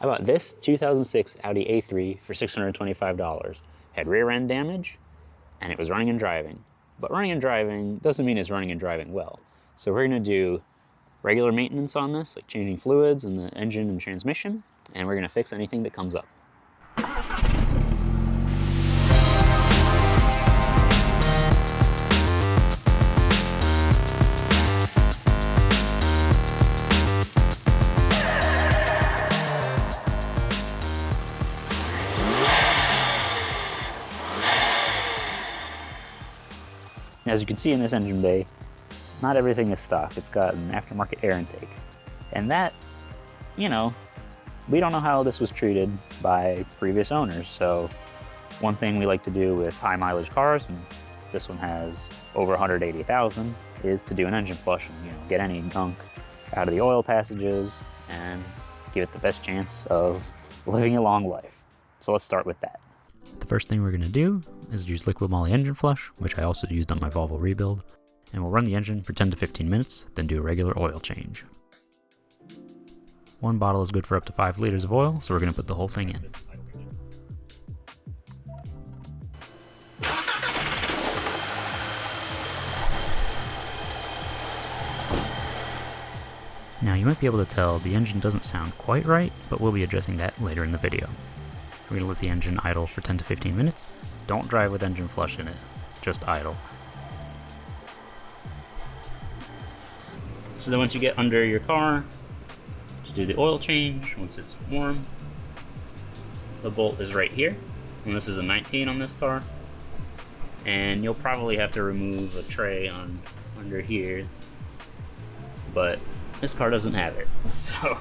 I bought this 2006 Audi A3 for $625. Had rear end damage, and it was running and driving. But running and driving doesn't mean it's running and driving well. So we're going to do regular maintenance on this, like changing fluids in the engine and transmission, and we're going to fix anything that comes up. As you can see in this engine bay, not everything is stock. It's got an aftermarket air intake. And that, we don't know how this was treated by previous owners. So one thing we like to do with high mileage cars, and this one has over 180,000, is to do an engine flush and get any gunk out of the oil passages and give it the best chance of living a long life. So let's start with that. The first thing we're going to do is use liquid moly engine flush, which I also used on my Volvo rebuild, and we'll run the engine for 10 to 15 minutes, then do a regular oil change. One bottle is good for up to 5 liters of oil, so we're going to put the whole thing in. Now you might be able to tell the engine doesn't sound quite right, but we'll be addressing that later in the video. We're going to let the engine idle for 10 to 15 minutes. Don't drive with engine flush in it, just idle. So then once you get under your car, to do the oil change, once it's warm, the bolt is right here, and this is a 19 on this car. And you'll probably have to remove a tray under here, but this car doesn't have it, so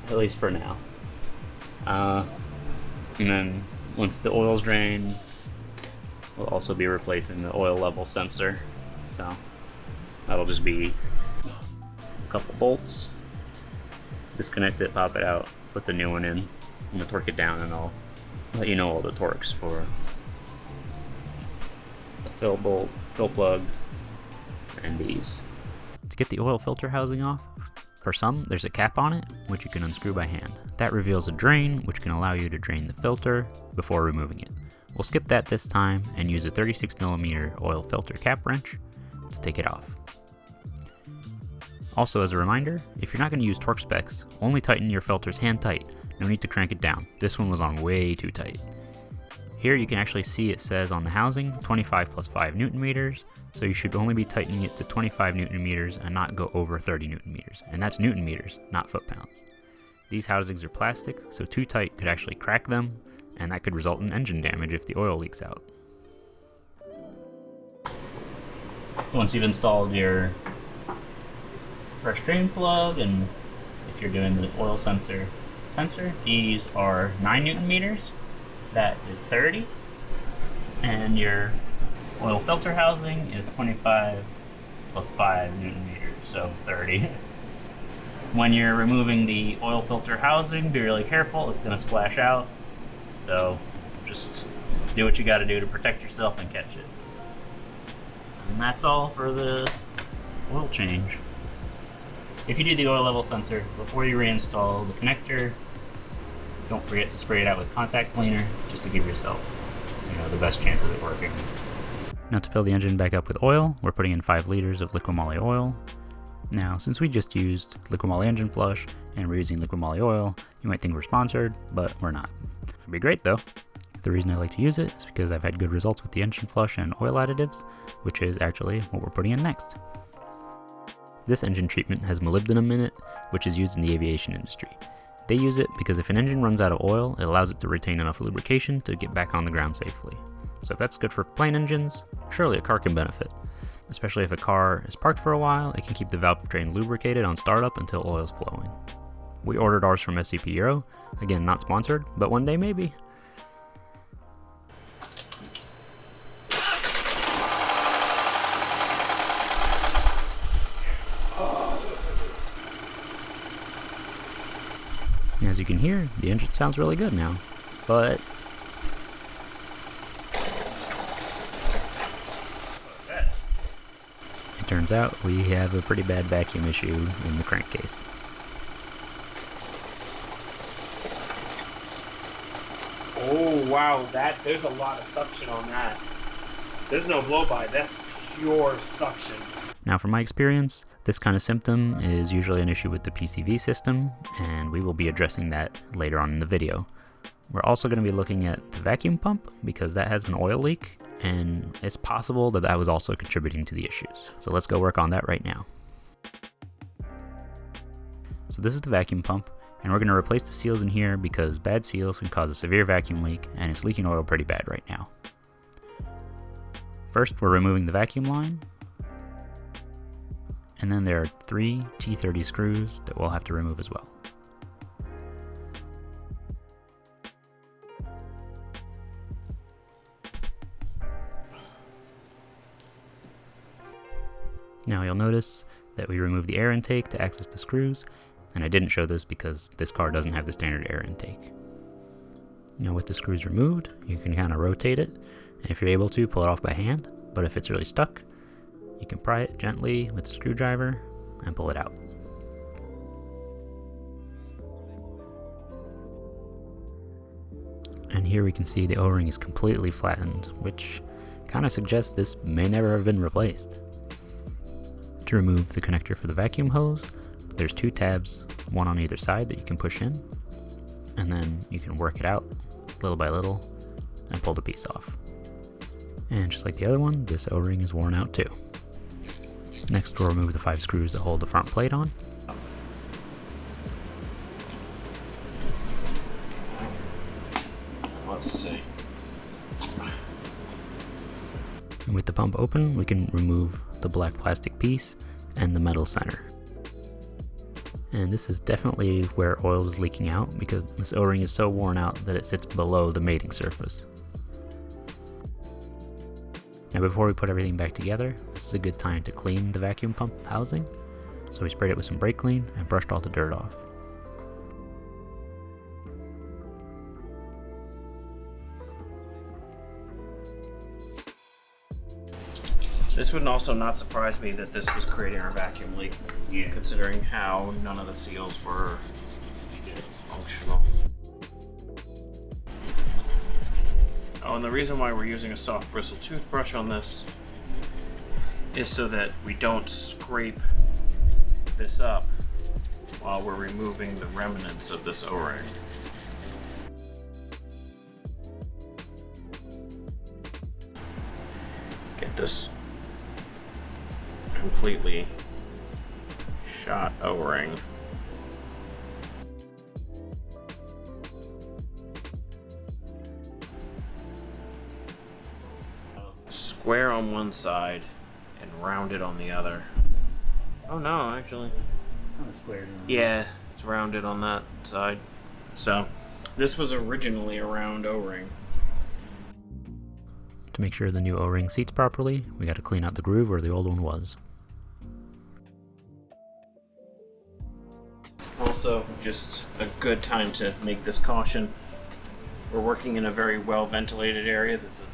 at least for now. And then once the oil's drained, we'll also be replacing the oil level sensor. So that'll just be a couple bolts. Disconnect it, pop it out, put the new one in. I'm gonna torque it down, and I'll let you know all the torques for the fill bolt, fill plug, and these. To get the oil filter housing off, for some, there's a cap on it, which you can unscrew by hand. That reveals a drain, which can allow you to drain the filter before removing it. We'll skip that this time and use a 36mm oil filter cap wrench to take it off. Also, as a reminder, if you're not going to use torque specs, only tighten your filters hand tight. No need to crank it down. This one was on way too tight. Here you can actually see it says on the housing 25 plus 5 Newton meters, so you should only be tightening it to 25 Newton meters and not go over 30 Newton meters. And that's Newton meters, not foot-pounds. These housings are plastic, so too tight could actually crack them, and that could result in engine damage if the oil leaks out. Once you've installed your fresh drain plug, and if you're doing the oil sensor, these are 9 Newton meters. That is 30, and your oil filter housing is 25 plus 5 Newton meters, so 30. When you're removing the oil filter housing, be really careful, it's going to splash out, so just do what you got to do to protect yourself and catch it. And that's all for the oil change. If you do the oil level sensor, before you reinstall the connector, don't forget to spray it out with contact cleaner, just to give yourself, the best chance of it working. Now to fill the engine back up with oil, we're putting in 5 liters of liquid moly oil. Now, since we just used liquid moly engine flush and we're using liquid moly oil, you might think we're sponsored, but we're not. It'd be great though. The reason I like to use it is because I've had good results with the engine flush and oil additives, which is actually what we're putting in next. This engine treatment has molybdenum in it, which is used in the aviation industry. They use it because if an engine runs out of oil, it allows it to retain enough lubrication to get back on the ground safely. So if that's good for plane engines, surely a car can benefit. Especially if a car is parked for a while, it can keep the valve train lubricated on startup until oil is flowing. We ordered ours from SCP Euro, again not sponsored, but one day maybe. As you can hear, the engine sounds really good now, but it turns out we have a pretty bad vacuum issue in the crankcase. Oh wow, there's a lot of suction on that. There's no blow-by, that's pure suction. Now from my experience, this kind of symptom is usually an issue with the PCV system, and we will be addressing that later on in the video. We're also going to be looking at the vacuum pump because that has an oil leak, and it's possible that that was also contributing to the issues. So let's go work on that right now. So this is the vacuum pump, and we're going to replace the seals in here because bad seals can cause a severe vacuum leak, and it's leaking oil pretty bad right now. First, we're removing the vacuum line, and then there are 3 T30 screws that we'll have to remove as well. Now you'll notice that we removed the air intake to access the screws, and I didn't show this because this car doesn't have the standard air intake. Now with the screws removed, you can kind of rotate it, and if you're able to, pull it off by hand, but if it's really stuck, you can pry it gently with the screwdriver and pull it out. And here we can see the O-ring is completely flattened, which kind of suggests this may never have been replaced. To remove the connector for the vacuum hose, there's 2 tabs, one on either side that you can push in, and then you can work it out little by little and pull the piece off. And just like the other one, this O-ring is worn out too. Next, we'll remove the 5 screws that hold the front plate on. Let's see. And with the pump open, we can remove the black plastic piece and the metal center. And this is definitely where oil is leaking out because this O-ring is so worn out that it sits below the mating surface. Now before we put everything back together, this is a good time to clean the vacuum pump housing. So we sprayed it with some brake clean and brushed all the dirt off. This would also not surprise me that this was creating our vacuum leak, considering how none of the seals were functional. Oh, and the reason why we're using a soft bristle toothbrush on this is so that we don't scrape this up while we're removing the remnants of this O-ring. Get this completely shot O-ring. Square on one side and rounded on the other. Oh no, actually. It's not a square. Yeah, it's rounded on that side. So, this was originally a round O-ring. To make sure the new O-ring seats properly, we got to clean out the groove where the old one was. Also, just a good time to make this caution. We're working in a very well ventilated area. There's an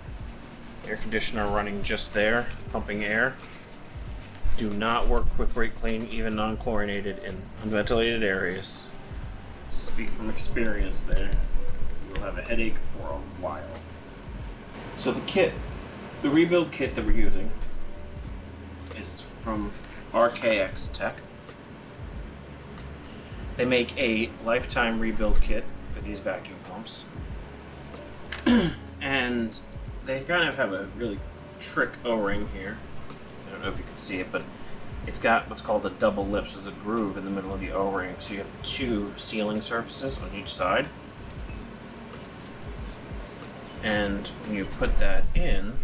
air conditioner running just there, pumping air. Do not work quick brake clean, even non-chlorinated, in unventilated areas. Speak from experience there. You'll have a headache for a while. So the rebuild kit that we're using is from RKX Tech. They make a lifetime rebuild kit for these vacuum pumps. And they kind of have a really trick O-ring here. I don't know if you can see it, but it's got what's called a double lip, so there's a groove in the middle of the O-ring. So you have 2 sealing surfaces on each side. And when you put that in,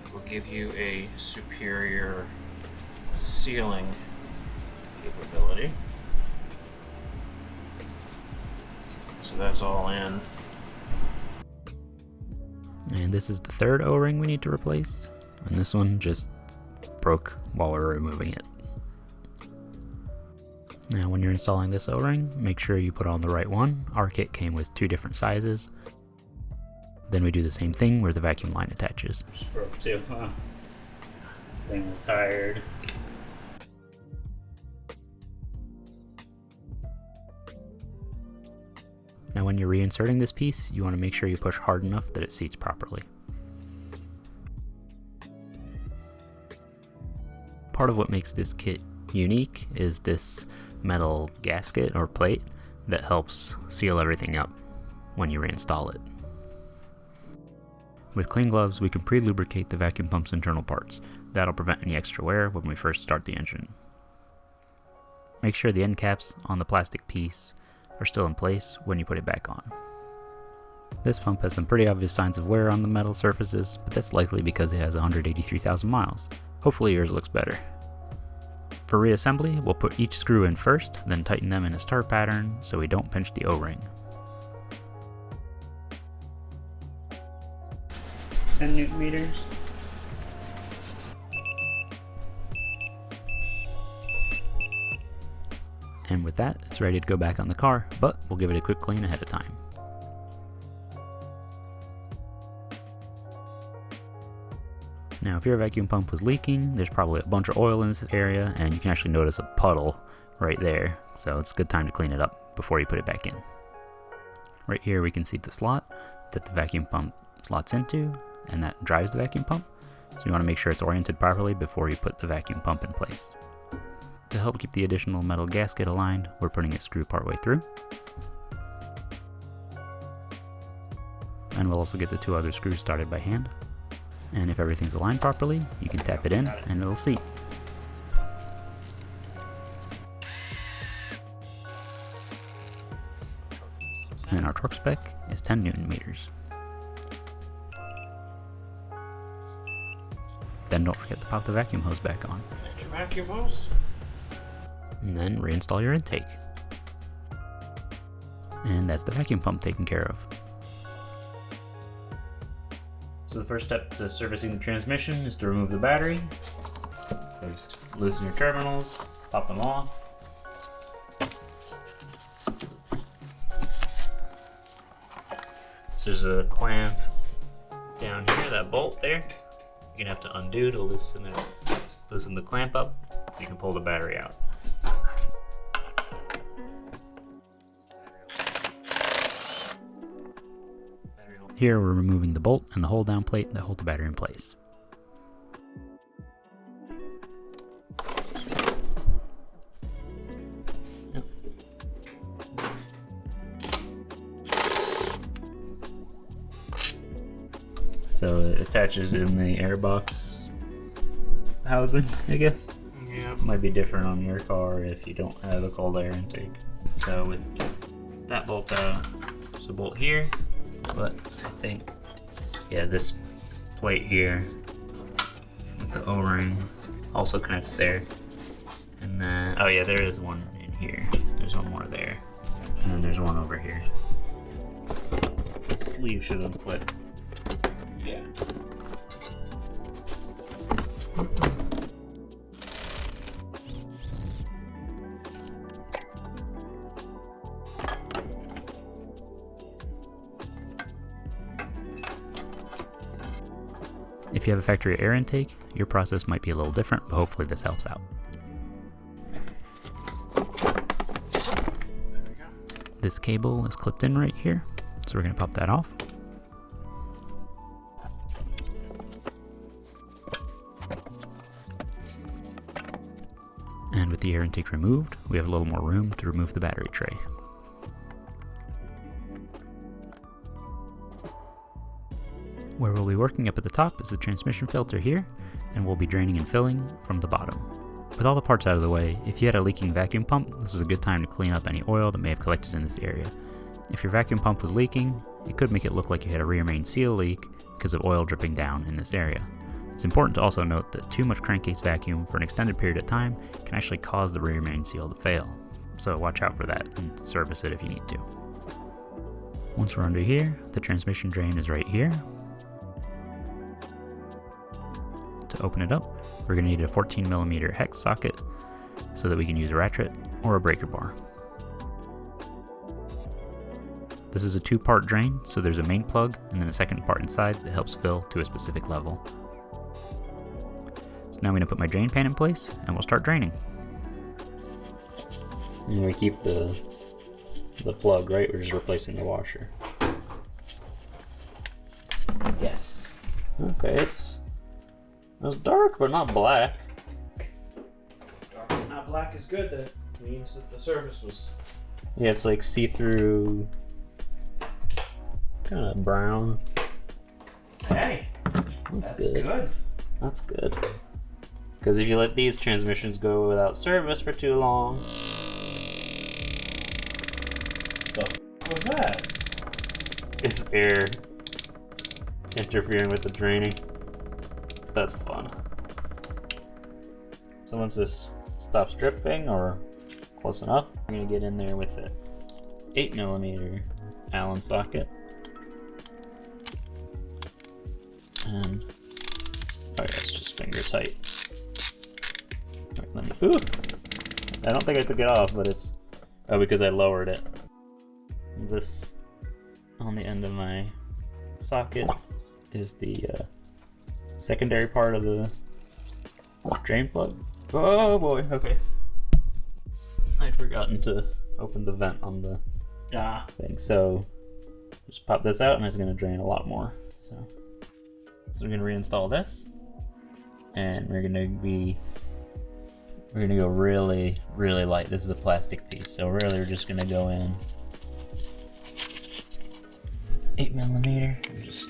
it will give you a superior sealing capability. So that's all in. And this is the 3rd O-ring we need to replace, and this one just broke while we were removing it. Now when you're installing this O-ring, make sure you put on the right one. Our kit came with 2 different sizes. Then we do the same thing where the vacuum line attaches. Just broke too, huh? This thing was tired. Now when you're reinserting this piece, you want to make sure you push hard enough that it seats properly. Part of what makes this kit unique is this metal gasket or plate that helps seal everything up when you reinstall it. With clean gloves, we can pre-lubricate the vacuum pump's internal parts. That'll prevent any extra wear when we first start the engine. Make sure the end caps on the plastic piece are still in place when you put it back on. This pump has some pretty obvious signs of wear on the metal surfaces, but that's likely because it has 183,000 miles. Hopefully yours looks better. For reassembly, we'll put each screw in first, then tighten them in a star pattern so we don't pinch the O-ring. 10 Newton meters. And with that, it's ready to go back on the car, but we'll give it a quick clean ahead of time. Now, if your vacuum pump was leaking, there's probably a bunch of oil in this area, and you can actually notice a puddle right there, so it's a good time to clean it up before you put it back in. Right here we can see the slot that the vacuum pump slots into, and that drives the vacuum pump, so you want to make sure it's oriented properly before you put the vacuum pump in place. To help keep the additional metal gasket aligned, we're putting a screw partway through. And we'll also get the 2 other screws started by hand. And if everything's aligned properly, you can tap it in and it'll seat. And our torque spec is 10 Newton meters. Then don't forget to pop the vacuum hose back on. And your vacuum hose. And then reinstall your intake. And that's the vacuum pump taken care of. So the first step to servicing the transmission is to remove the battery. So just loosen your terminals, pop them off. So there's a clamp down here, that bolt there. You're gonna have to undo to loosen the clamp up so you can pull the battery out. Here we're removing the bolt and the hold down plate that hold the battery in place. Yep. So it attaches in the airbox housing, I guess. Yeah. Might be different on your car if you don't have a cold air intake. So with that bolt out, there's a bolt here. But I think, yeah, this plate here with the O-ring also connects there. And then, oh yeah, there is one in here. There's one more there. And then there's one over here. The sleeve should unflip. Yeah. If you have a factory air intake, your process might be a little different, but hopefully this helps out. There we go. This cable is clipped in right here, so we're going to pop that off. And with the air intake removed, we have a little more room to remove the battery tray. Where we'll be working up at the top is the transmission filter here, and we'll be draining and filling from the bottom. With all the parts out of the way, if you had a leaking vacuum pump, this is a good time to clean up any oil that may have collected in this area. If your vacuum pump was leaking, it could make it look like you had a rear main seal leak because of oil dripping down in this area. It's important to also note that too much crankcase vacuum for an extended period of time can actually cause the rear main seal to fail. So watch out for that and service it if you need to. Once we're under here, the transmission drain is right here. To open it up, we're going to need a 14mm hex socket so that we can use a ratchet or a breaker bar. This is a 2-part drain, so there's a main plug and then a second part inside that helps fill to a specific level. So now I'm going to put my drain pan in place and we'll start draining. I'm going to keep the the plug, right? We're just replacing the washer. Yes. Okay, it's dark, but not black. Dark but not black is good. That means that the service was. Yeah, it's like see-through, kind of brown. Hey, That's good. That's good. Because if you let these transmissions go without service for too long, What was that? it's air interfering with the draining. That's fun. So once this stops dripping or close enough, I'm gonna get in there with an 8mm Allen socket. And oh yeah, it's just finger tight. Alright, let me. Ooh! I don't think I took it off, but it's because I lowered it. This on the end of my socket is the secondary part of the drain plug. Oh boy, okay. I'd forgotten to open the vent on the thing, so just pop this out and it's gonna drain a lot more. So we're gonna reinstall this, and we're gonna go really, really light. This is a plastic piece, so really we're just gonna go in 8mm and just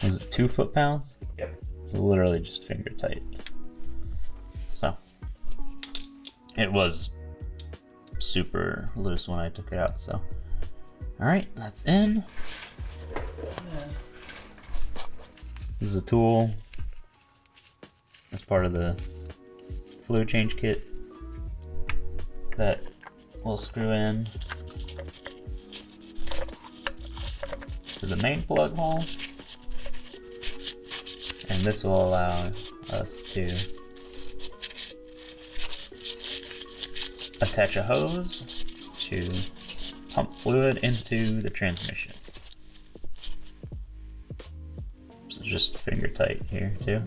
was it 2 foot-pounds? Yep. So literally just finger tight. So it was super loose when I took it out. So all right, that's in. This is a tool. That's part of the fluid change kit that will screw in to the main plug hole, and this will allow us to attach a hose to pump fluid into the transmission. So just finger tight here too.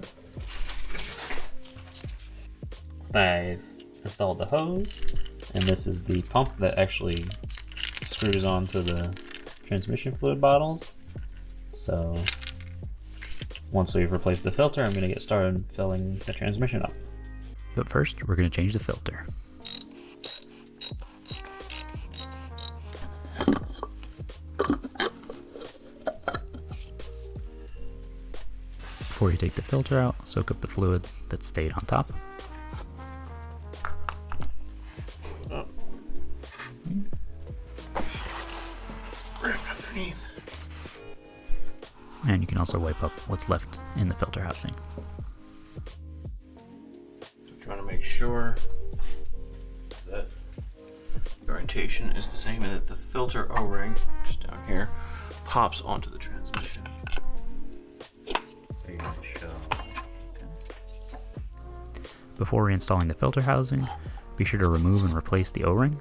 So I've installed the hose, and this is the pump that actually screws onto the transmission fluid bottles. So once we've replaced the filter, I'm going to get started filling the transmission up. But first, we're going to change the filter. Before you take the filter out, soak up the fluid that stayed on top. Right underneath. And you can also wipe up what's left in the filter housing. Trying to make sure that the orientation is the same and that the filter O-ring, just down here, pops onto the transmission. Before reinstalling the filter housing, be sure to remove and replace the O-ring.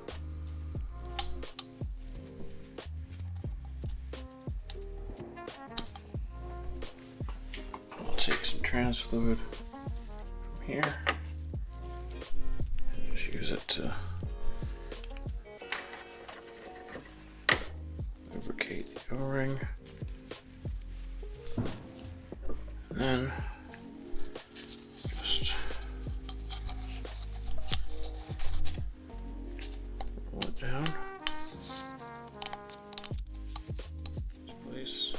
I'll take some trans fluid from here and just use it to lubricate the O-ring. And then just roll it down. Place.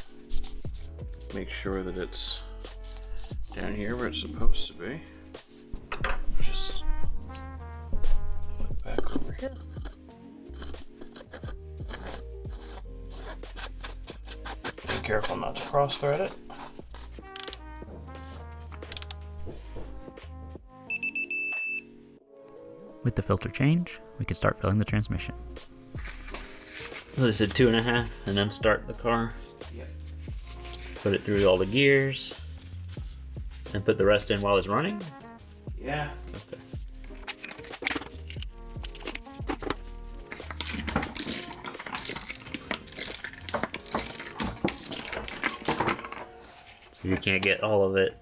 Make sure that it's down here where it's supposed to be. Just put it back over here. Be careful not to cross thread it. With the filter change, we can start filling the transmission. So I said 2.5 and then start the car. Yep. Put it through all the gears and put the rest in while it's running. Yeah. Okay. So you can't get all of it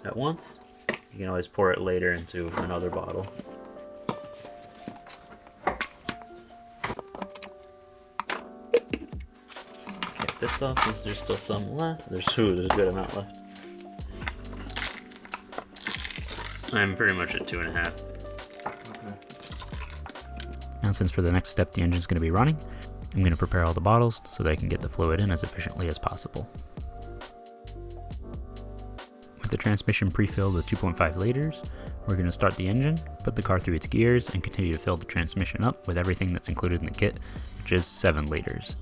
at once. You can always pour it later into another bottle. Get this off since there's still some left. There's a good amount left. I'm pretty much at 2.5. Okay. Now, since for the next step the engine's going to be running, I'm going to prepare all the bottles so that I can get the fluid in as efficiently as possible. With the transmission pre-filled with 2.5 liters, we're going to start the engine, put the car through its gears, and continue to fill the transmission up with everything that's included in the kit, which is 7 liters.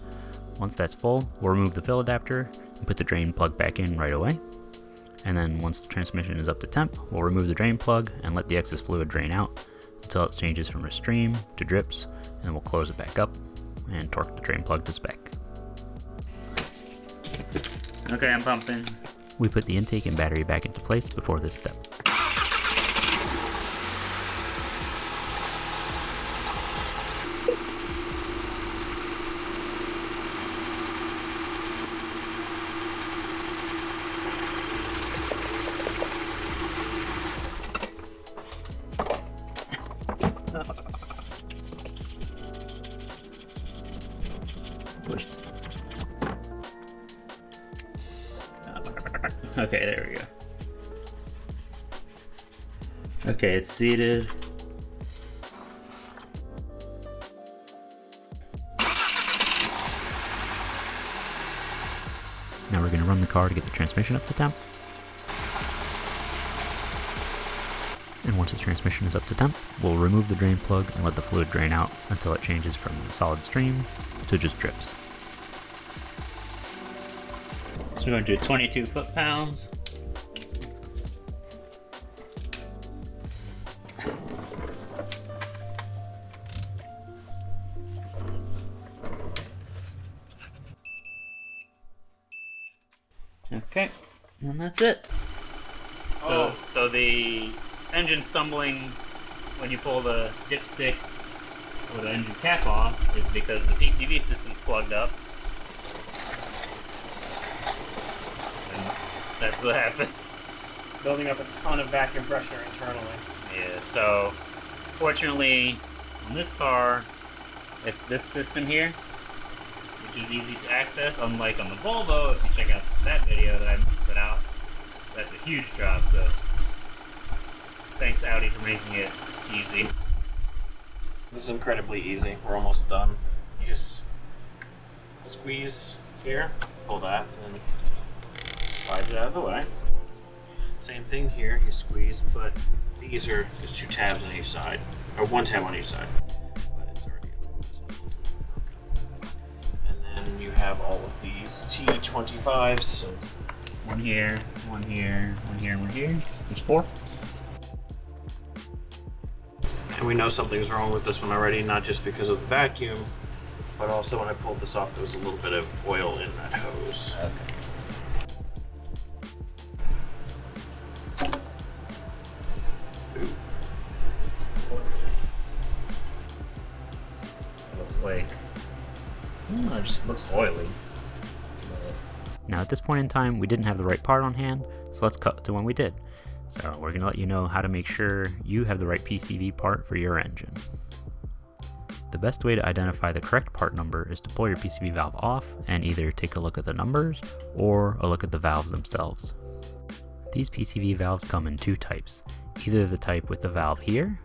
Once that's full, we'll remove the fill adapter and put the drain plug back in right away. And then once the transmission is up to temp, we'll remove the drain plug and let the excess fluid drain out until it changes from a stream to drips, and then we'll close it back up and torque the drain plug to spec. Okay, I'm pumping. We put the intake and battery back into place before this step. Push. Okay, there we go. Okay, it's seated. Now we're going to run the car to get the transmission up to temp. And once the transmission is up to temp, we'll remove the drain plug and let the fluid drain out until it changes from a solid stream to just drips. So we're going to do 22 foot-pounds. Okay, and that's it. So the engine stumbling when you pull the dipstick or the engine cap off is because the PCV system's plugged up. And that's what happens. Building up a ton of vacuum pressure internally. Yeah, so fortunately on this car, it's this system here, which is easy to access, unlike on the Volvo. If you check out that video that I put out, that's a huge job, so thanks Audi for making it easy. This is incredibly easy. We're almost done. You just squeeze here, pull that, and slide it out of the way. Same thing here, you squeeze, but these are just 2 tabs on each side, or 1 tab on each side. But it's already broken. And then you have all of these T25s. One here, one here, one here, and one here. There's 4. And we know something's wrong with this one already, not just because of the vacuum, but also when I pulled this off, there was a little bit of oil in that hose. Okay. Like, it just looks oily. Now at this point in time, we didn't have the right part on hand, so let's cut to when we did. So we're going to let you know how to make sure you have the right PCV part for your engine. The best way to identify the correct part number is to pull your PCV valve off and either take a look at the numbers or a look at the valves themselves. These PCV valves come in 2 types, either the type with the valve here,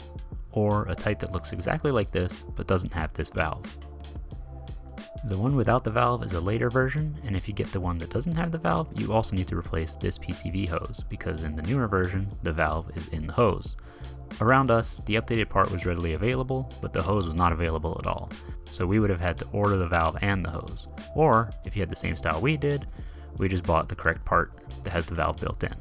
or a type that looks exactly like this but doesn't have this valve. The one without the valve is a later version, and if you get the one that doesn't have the valve, you also need to replace this PCV hose, because in the newer version, the valve is in the hose. Around us, the updated part was readily available, but the hose was not available at all, so we would have had to order the valve and the hose. Or, if you had the same style we did, we just bought the correct part that has the valve built in.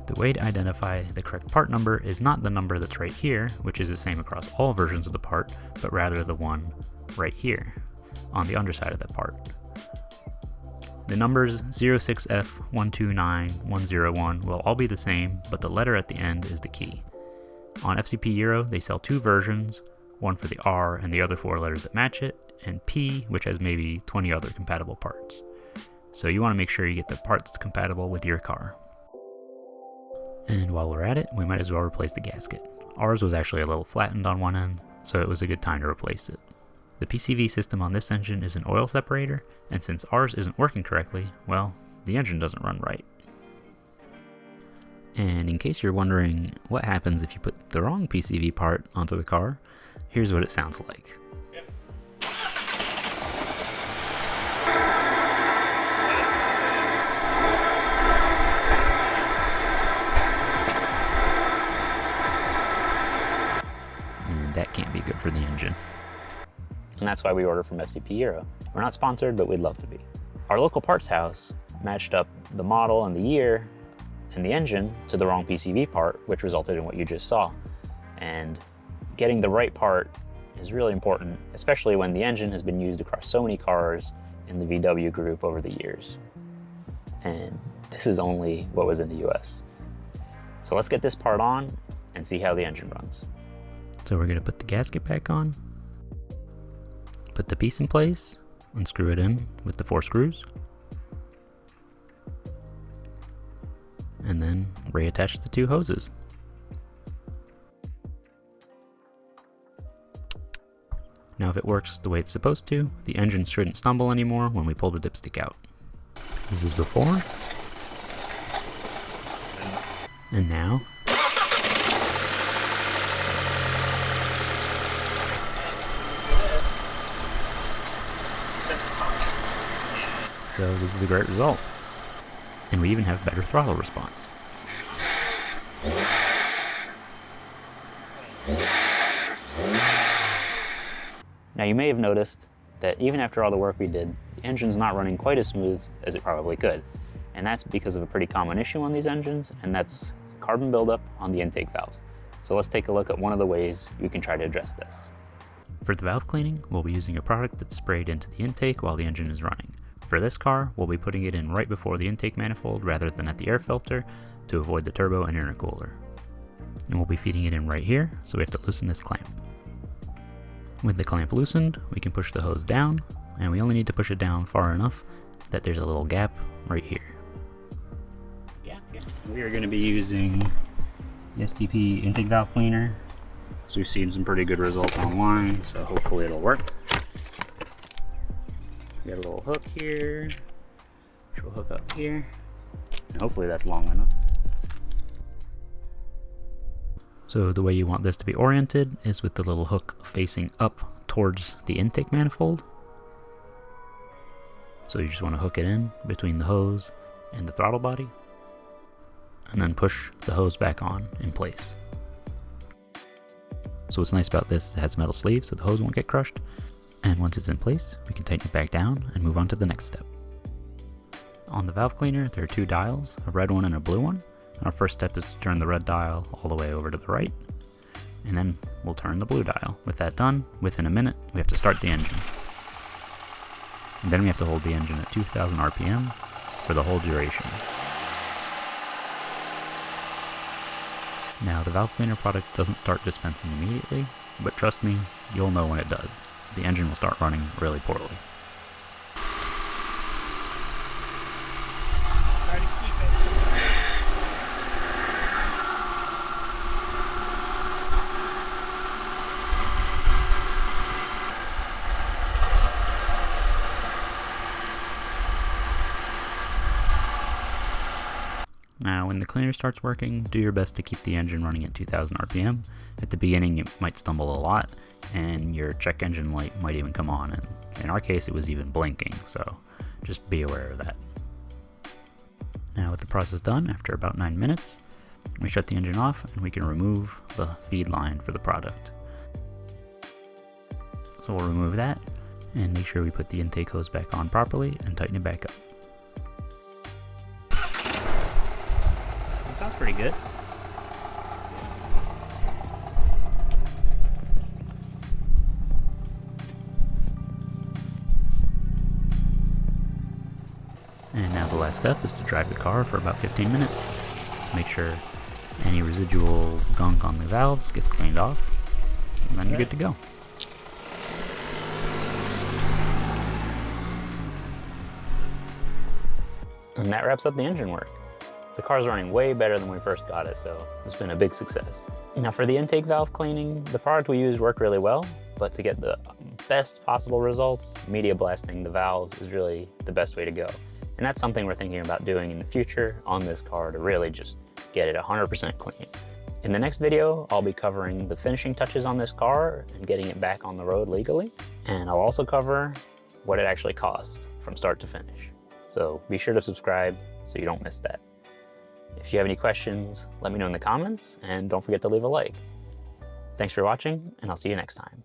The way to identify the correct part number is not the number that's right here, which is the same across all versions of the part, but rather the one right here, on the underside of that part. The numbers 06F129101 will all be the same, but the letter at the end is the key. On FCP Euro, they sell 2 versions, one for the R and the other 4 letters that match it, and P, which has maybe 20 other compatible parts. So you want to make sure you get the part that's compatible with your car. And while we're at it, we might as well replace the gasket. Ours was actually a little flattened on one end, so it was a good time to replace it. The PCV system on this engine is an oil separator, and since ours isn't working correctly, well, the engine doesn't run right. And in case you're wondering what happens if you put the wrong PCV part onto the car, here's what it sounds like. And that can't be good for the engine. And that's why we order from FCP Euro. We're not sponsored, but we'd love to be. Our local parts house matched up the model and the year and the engine to the wrong PCV part, which resulted in what you just saw. And getting the right part is really important, especially when the engine has been used across so many cars in the VW group over the years. And this is only what was in the US. So let's get this part on and see how the engine runs. So we're gonna put the gasket back on, put the piece in place, unscrew it in with the 4 screws, and then reattach the 2 hoses. Now if it works the way it's supposed to, the engine shouldn't stumble anymore when we pull the dipstick out. This is before, and now. So this is a great result. And we even have better throttle response. Now you may have noticed that even after all the work we did, the engine's not running quite as smooth as it probably could. And that's because of a pretty common issue on these engines, and that's carbon buildup on the intake valves. So let's take a look at one of the ways you can try to address this. For the valve cleaning, we'll be using a product that's sprayed into the intake while the engine is running. For this car, we'll be putting it in right before the intake manifold rather than at the air filter to avoid the turbo and intercooler. And we'll be feeding it in right here, so we have to loosen this clamp. With the clamp loosened, we can push the hose down, and we only need to push it down far enough that there's a little gap right here. We are going to be using the STP intake valve cleaner. So we've seen some pretty good results online, so hopefully it'll work. We got a little hook here, which will hook up here, and hopefully that's long enough. So the way you want this to be oriented is with the little hook facing up towards the intake manifold. So you just want to hook it in between the hose and the throttle body, and then push the hose back on in place. So what's nice about this is it has a metal sleeve so the hose won't get crushed, and once it's in place, we can tighten it back down and move on to the next step. On the valve cleaner, there are 2 dials, a red one and a blue one. And our first step is to turn the red dial all the way over to the right, and then we'll turn the blue dial. With that done, within a minute, we have to start the engine. And then we have to hold the engine at 2,000 RPM for the whole duration. Now, the valve cleaner product doesn't start dispensing immediately, but trust me, you'll know when it does. The engine will start running really poorly. Now, when the cleaner starts working, do your best to keep the engine running at 2,000 RPM. At the beginning, it might stumble a lot, and your check engine light might even come on, and in our case, it was even blinking, so just be aware of that. Now, with the process done, after about 9 minutes, we shut the engine off, and we can remove the feed line for the product. So we'll remove that, and make sure we put the intake hose back on properly, and tighten it back up. Sounds pretty good. And now the last step is to drive the car for about 15 minutes to make sure any residual gunk on the valves gets cleaned off, and then you're good to go. And that wraps up the engine work. The car's running way better than when we first got it, so it's been a big success. Now for the intake valve cleaning, the product we used worked really well, but to get the best possible results, media blasting the valves is really the best way to go. And that's something we're thinking about doing in the future on this car to really just get it 100% clean. In the next video, I'll be covering the finishing touches on this car and getting it back on the road legally. And I'll also cover what it actually cost from start to finish. So be sure to subscribe so you don't miss that. If you have any questions, let me know in the comments, and don't forget to leave a like. Thanks for watching, and I'll see you next time.